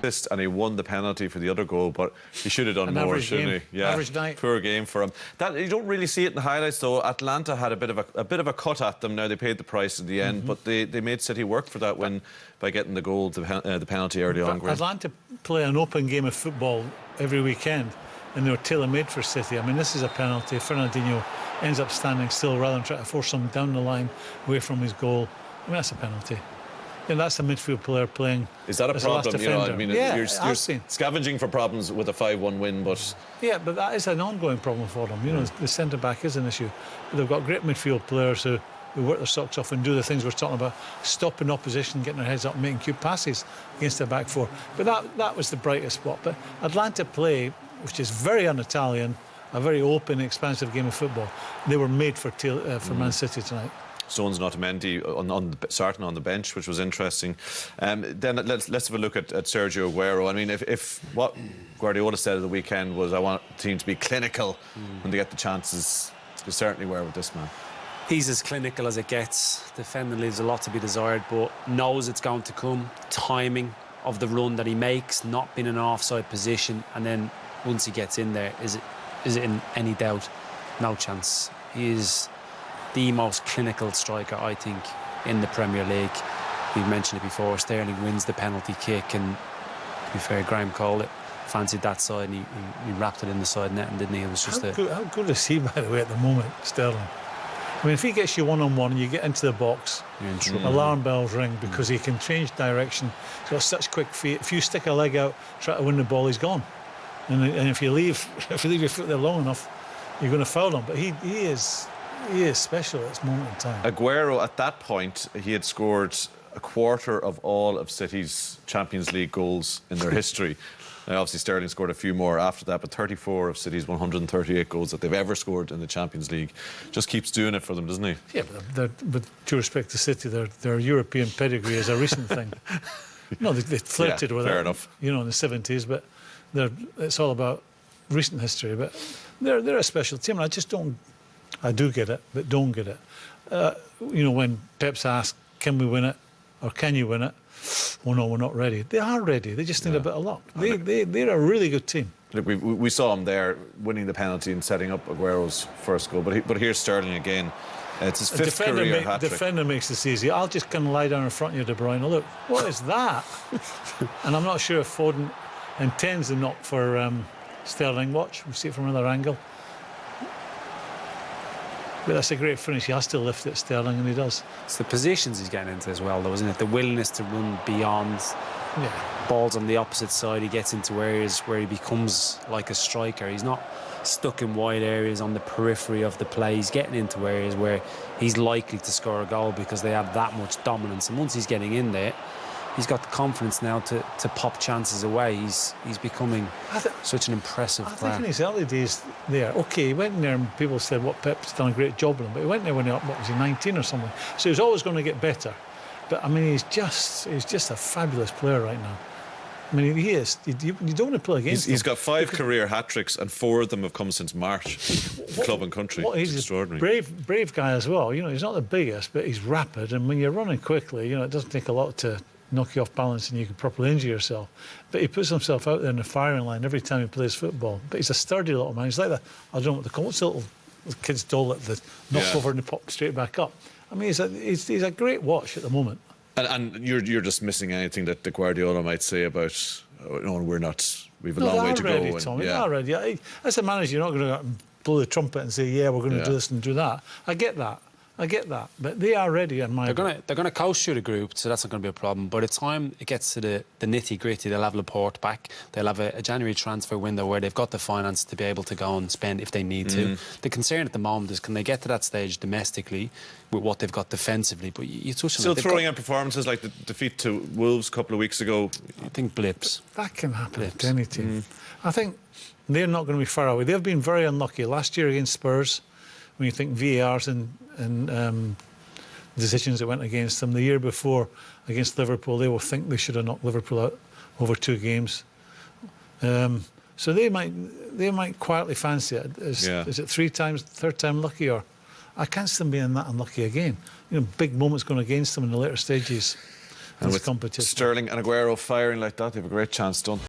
pissed, and he won the penalty for the other goal, but he should have done more, shouldn't he? Yeah, average night. Poor game for him. That you don't really see it in the highlights, though. Atalanta had a bit of a cut at them. Now they paid the price in the end, but they made City work for that win by getting the goal, the penalty early on. Atalanta play an open game of football every weekend, and they were tailor-made for City. I mean, this is a penalty. Fernandinho ends up standing still rather than trying to force him down the line away from his goal. I mean, that's a penalty. And that's a midfield player playing. Is that a problem? You know, I mean, yeah, you're scavenging for problems with a 5-1 win, but yeah, but that is an ongoing problem for them. You know, the centre back is an issue. But they've got great midfield players who work their socks off and do the things we're talking about, stopping opposition, getting their heads up, making cute passes against their back four. But that was the brightest spot. But Atalanta play, which is very un-Italian, a very open, expansive game of football. They were made for Man City tonight. Stones not Mendy starting on the bench, which was interesting. Then let's have a look at Sergio Aguero. I mean, if what Guardiola said at the weekend was, I want the team to be clinical when they get the chances, they certainly were with this man. He's as clinical as it gets. Defending leaves a lot to be desired, but knows it's going to come. Timing of the run that he makes, not being in an offside position, and then once he gets in there, is it in any doubt? No chance. He is the most clinical striker, I think, in the Premier League. We've mentioned it before. Sterling wins the penalty kick, and to be fair, Graham called it. Fancied that side, and he wrapped it in the side net, and didn't he? It was just how good is he, by the way, at the moment, Sterling? I mean, if he gets you one-on-one and you get into the box, you're in trouble. Alarm bells ring, because he can change direction. He's got such quick feet. If you stick a leg out, try to win the ball, he's gone. And if you leave your foot there long enough, you're going to foul him. But he is special at this moment in time. Aguero, at that point, he had scored a quarter of all of City's Champions League goals in their history. Now, obviously, Sterling scored a few more after that, but 34 of City's 138 goals that they've ever scored in the Champions League. Just keeps doing it for them, doesn't he? Yeah, but with due respect to City, their European pedigree is a recent thing. No, they flirted with it, enough. You know, in the 70s, but it's all about recent history. But they're a special team, and I do get it, but don't get it. You know, when Pep's asked, can we win it, or can you win it? Oh no, we're not ready. They are ready. They just need a bit of luck. They're a really good team. Look, we saw him there winning the penalty and setting up Aguero's first goal. But here's Sterling again. It's his fifth career hat-trick. Defender makes this easy. I'll just kind of lie down in front of you, De Bruyne. Look, what is that? And I'm not sure if Foden intends the knock for Sterling. Watch, we'll see it from another angle. But that's a great finish. He has to lift it, Sterling, and he does. It's the positions he's getting into as well, though, isn't it? The willingness to run beyond balls on the opposite side. He gets into areas where he becomes like a striker. He's not stuck in wide areas on the periphery of the play. He's getting into areas where he's likely to score a goal because they have that much dominance. And once he's getting in there, he's got the confidence now to pop chances away. He's becoming such an impressive player. I think in his early days there, OK, he went in there and people said, what, Pep's done a great job with him, but he went there when he was he, 19 or something? So he was always going to get better. But, I mean, he's just a fabulous player right now. I mean, he is. You don't want to play against him. He's got 5 career hat-tricks, and 4 of them have come since March. Club and country. He's extraordinary. Brave guy as well. You know, he's not the biggest, but he's rapid. And when you're running quickly, you know, it doesn't take a lot to knock you off balance and you can properly injure yourself. But he puts himself out there in the firing line every time he plays football. But he's a sturdy little man. He's like I don't know what they call it. What's the little kid's doll that they knock over and they pop straight back up. I mean, he's a great watch at the moment. And you're just missing anything that the Guardiola might say about, no, we're not, we've a long way to ready, go. Tommy, they're ready. As a manager, you're not going to blow the trumpet and say, yeah, we're going to do this and do that. I get that. But they are ready in my They're going to coast through the group, so that's not going to be a problem. But at the time it gets to the nitty-gritty, they'll have Laporte back. They'll have a January transfer window where they've got the finance to be able to go and spend if they need to. The concern at the moment is, can they get to that stage domestically with what they've got defensively? But you touch on Still throwing in performances like the defeat to Wolves a couple of weeks ago. I think blips. That can happen to any team. I think they're not going to be far away. They've been very unlucky. Last year against Spurs, when you think VARs and decisions that went against them. The year before against Liverpool, they will think they should have knocked Liverpool out over 2 games. So they might quietly fancy it. Is it 3 times, 3rd time lucky? Or I can't see them being that unlucky again. You know, big moments going against them in the later stages. And It's with competition. Sterling and Aguero firing like that, they have a great chance done.